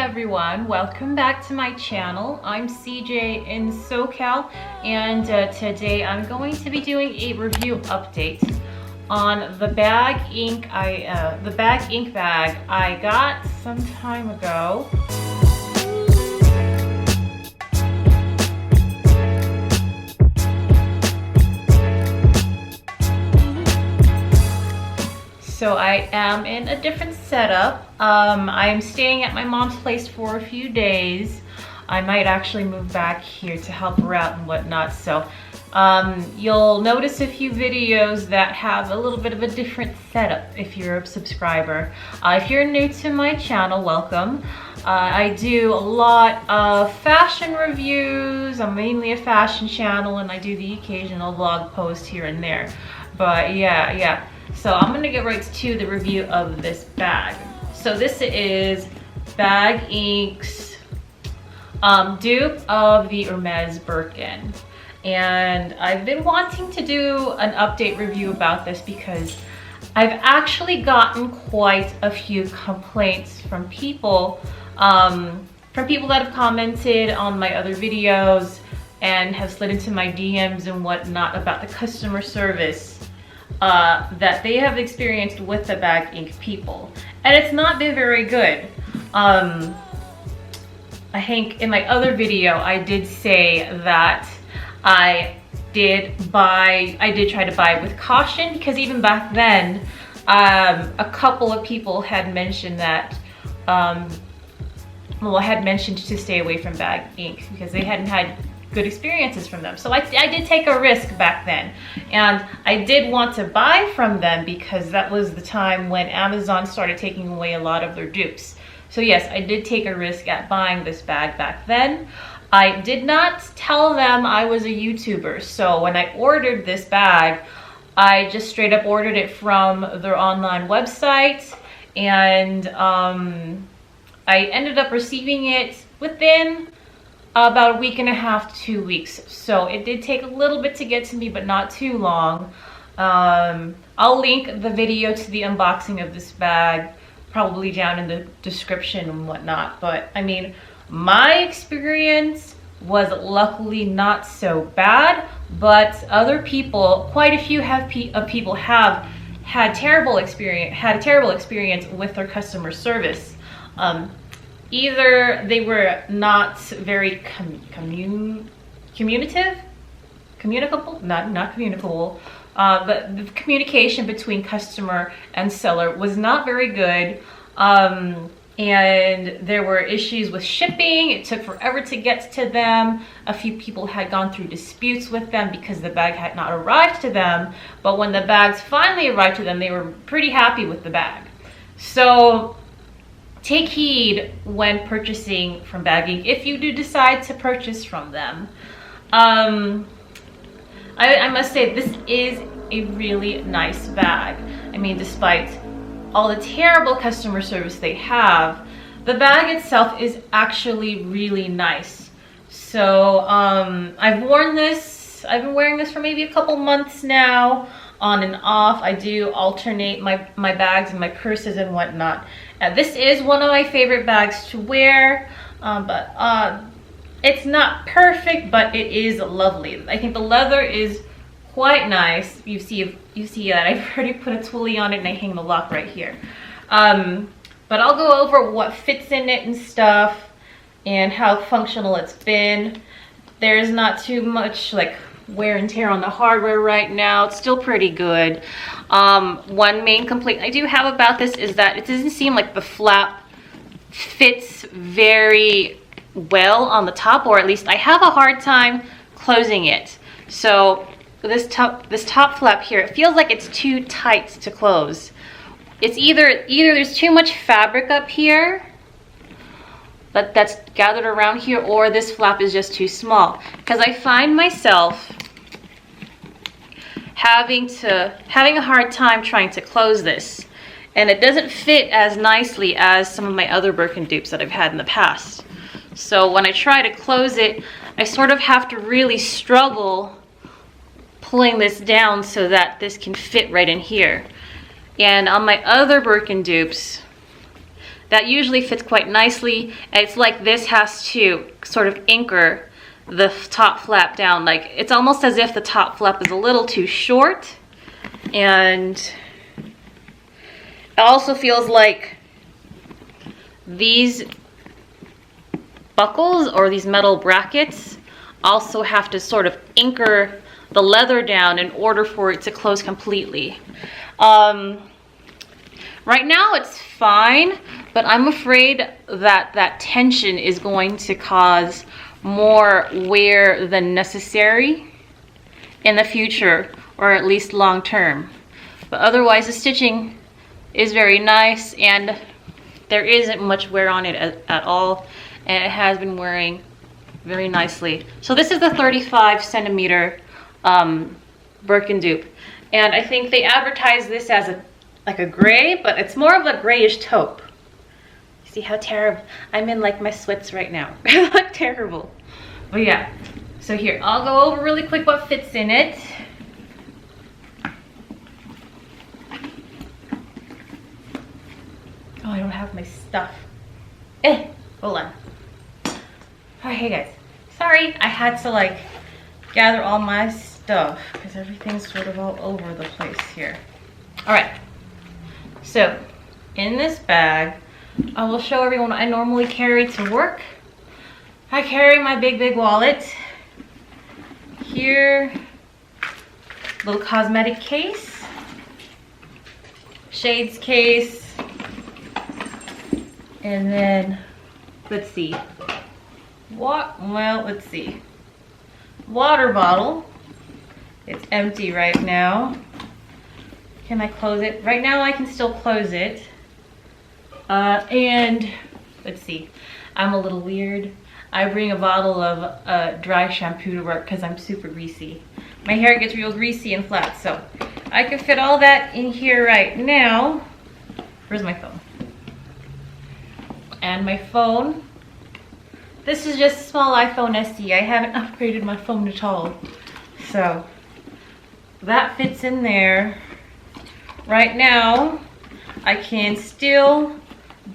everyone, welcome back to my channel. I'm CJ in SoCal, and today I'm going to be doing a review update on the bag ink bag I got some time ago. So I am in a different setup. I am staying at my mom's place for a few days. I might actually move back here to help her out and whatnot. So you'll notice a few videos that have a little bit of a different setup if you're a subscriber. If you're new to my channel, welcome. I do a lot of fashion reviews. I'm mainly a fashion channel, and I do the occasional vlog post here and there. But yeah. So I'm gonna get right to the review of this bag. So this is Bag Ink's dupe of the Hermes Birkin. And I've been wanting to do an update review about this because I've actually gotten quite a few complaints from people that have commented on my other videos and have slid into my DMs and whatnot about the customer service that they have experienced with the Bag Ink people, and it's not been very good. I think in my other video I did say that I did try to buy with caution, because even back then a couple of people had mentioned that had mentioned to stay away from Bag Ink because they hadn't had good experiences from them. So I did take a risk back then, and I did want to buy from them because that was the time when Amazon started taking away a lot of their dupes. So yes, I did take a risk at buying this bag back then. I did not tell them I was a YouTuber, so when I ordered this bag, I just straight up ordered it from their online website, and I ended up receiving it within about a week and a half, 2 weeks. So it did take a little bit to get to me, but not too long. I'll link the video to the unboxing of this bag probably down in the description and whatnot. But I mean, my experience was luckily not so bad, but other people, quite a few people have had a terrible experience with their customer service. Either they were not very communicable, but the communication between customer and seller was not very good, and there were issues with shipping. It took forever to get to them. A few people had gone through disputes with them because the bag had not arrived to them, but when the bags finally arrived to them, they were pretty happy with the bag. So take heed when purchasing from Bag Ink if you do decide to purchase from them. I must say, this is a really nice bag. I mean, despite all the terrible customer service they have, the bag itself is actually really nice. So I've been wearing this for maybe a couple months now, on and off. I do alternate my bags and my purses and whatnot. This is one of my favorite bags to wear, but it's not perfect, but it is lovely. I think the leather is quite nice. You see that I've already put a twilly on it, and I hang the lock right here. But I'll go over what fits in it and stuff, and how functional it's been. There's not too much like wear and tear on the hardware right now. It's still pretty good. One main complaint I do have about this is that it doesn't seem like the flap fits very well on the top, or at least I have a hard time closing it. So this top flap here, it feels like it's too tight to close. It's either there's too much fabric up here that's gathered around here, or this flap is just too small, because I find myself having a hard time trying to close this, and it doesn't fit as nicely as some of my other Birkin dupes that I've had in the past. So when I try to close it, I sort of have to really struggle pulling this down so that this can fit right in here. And on my other Birkin dupes, that usually fits quite nicely. It's like this has to sort of anchor the top flap down. Like it's almost as if the top flap is a little too short, and it also feels like these buckles or these metal brackets also have to sort of anchor the leather down in order for it to close completely. Right now it's fine, but I'm afraid that that tension is going to cause more wear than necessary in the future, or at least long term. But otherwise the stitching is very nice, and there isn't much wear on it at all, and it has been wearing very nicely. So this is the 35 centimeter Birkin dupe, and I think they advertise this as like a gray, but it's more of a grayish taupe. See how terrible, I'm in like my sweats right now. I look terrible. But yeah, so here, I'll go over really quick what fits in it. Oh, I don't have my stuff. Hold on. Alright, hey guys. Sorry, I had to like gather all my stuff because everything's sort of all over the place here. Alright, so in this bag, I will show everyone what I normally carry to work. I carry my big wallet. Here, little cosmetic case, shades case, and then, let's see, let's see, water bottle. It's empty right now. Can I close it? Right now I can still close it. And let's see, I'm a little weird. I bring a bottle of dry shampoo to work because I'm super greasy. My hair gets real greasy and flat, so I can fit all that in here right now. Where's my phone? And my phone. This is just a small iPhone SE. I haven't upgraded my phone at all. So that fits in there. Right now, I can still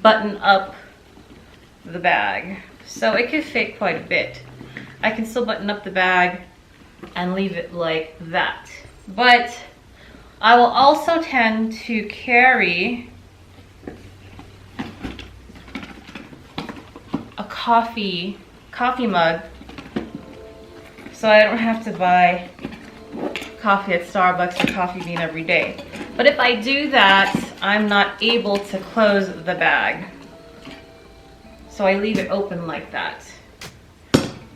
button up the bag. So it could fit quite a bit. I can still button up the bag and leave it like that. But I will also tend to carry a coffee mug, so I don't have to buy coffee at Starbucks or Coffee Bean every day. But if I do that, I'm not able to close the bag. So I leave it open like that.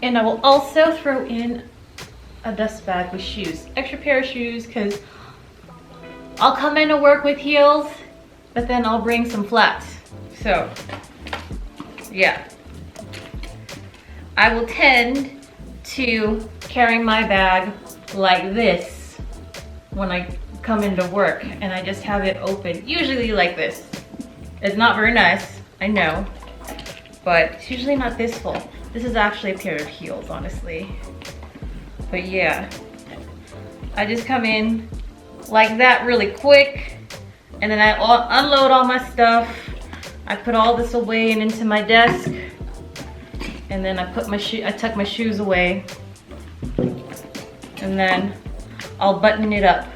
And I will also throw in a dust bag with shoes. Extra pair of shoes, because I'll come into work with heels, but then I'll bring some flats. So, yeah. I will tend to carry my bag like this when I come into work, and I just have it open, usually like this. It's not very nice, I know, but it's usually not this full. This is actually a pair of heels, honestly. But yeah, I just come in like that really quick, and then I unload all my stuff. I put all this away and into my desk, and then I tuck my shoes away, and then I'll button it up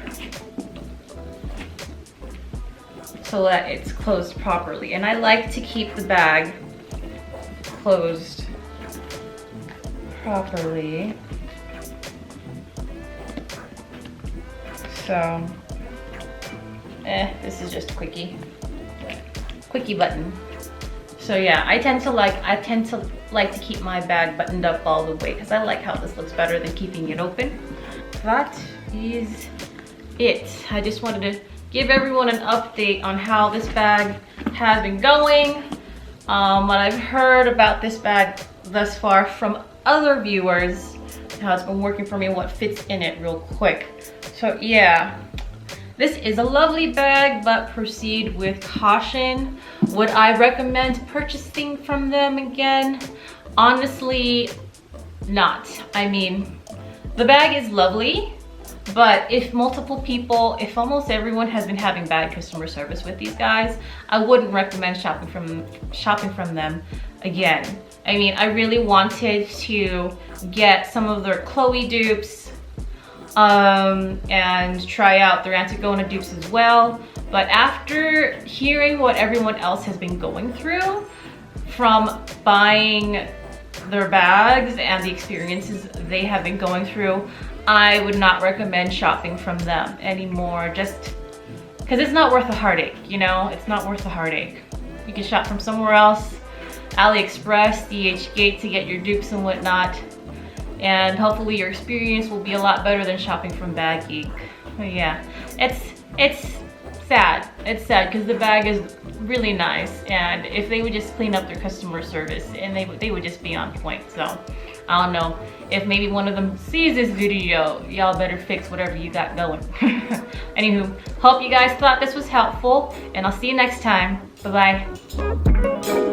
so that it's closed properly. And I like to keep the bag closed properly. So, this is just a quickie button. So yeah, I tend to like to keep my bag buttoned up all the way because I like how this looks better than keeping it open. That is it. I just wanted to give everyone an update on how this bag has been going, what I've heard about this bag thus far from other viewers, how it's been working for me, and what fits in it real quick. So yeah, this is a lovely bag, but proceed with caution. Would I recommend purchasing from them again? Honestly, not. I mean, the bag is lovely. But if multiple people, if almost everyone has been having bad customer service with these guys, I wouldn't recommend shopping from them again. I mean, I really wanted to get some of their Chloe dupes and try out their Antigona dupes as well. But after hearing what everyone else has been going through from buying their bags and the experiences they have been going through, I would not recommend shopping from them anymore, just because it's not worth the heartache, you know? It's not worth the heartache. You can shop from somewhere else, AliExpress, DHgate, to get your dupes and whatnot. And hopefully your experience will be a lot better than shopping from Bag Geek. But yeah, it's sad. It's sad because the bag is really nice, and if they would just clean up their customer service, and they would just be on point. So I don't know, if maybe one of them sees this video, y'all better fix whatever you got going. Anywho, hope you guys thought this was helpful, and I'll see you next time. Bye bye.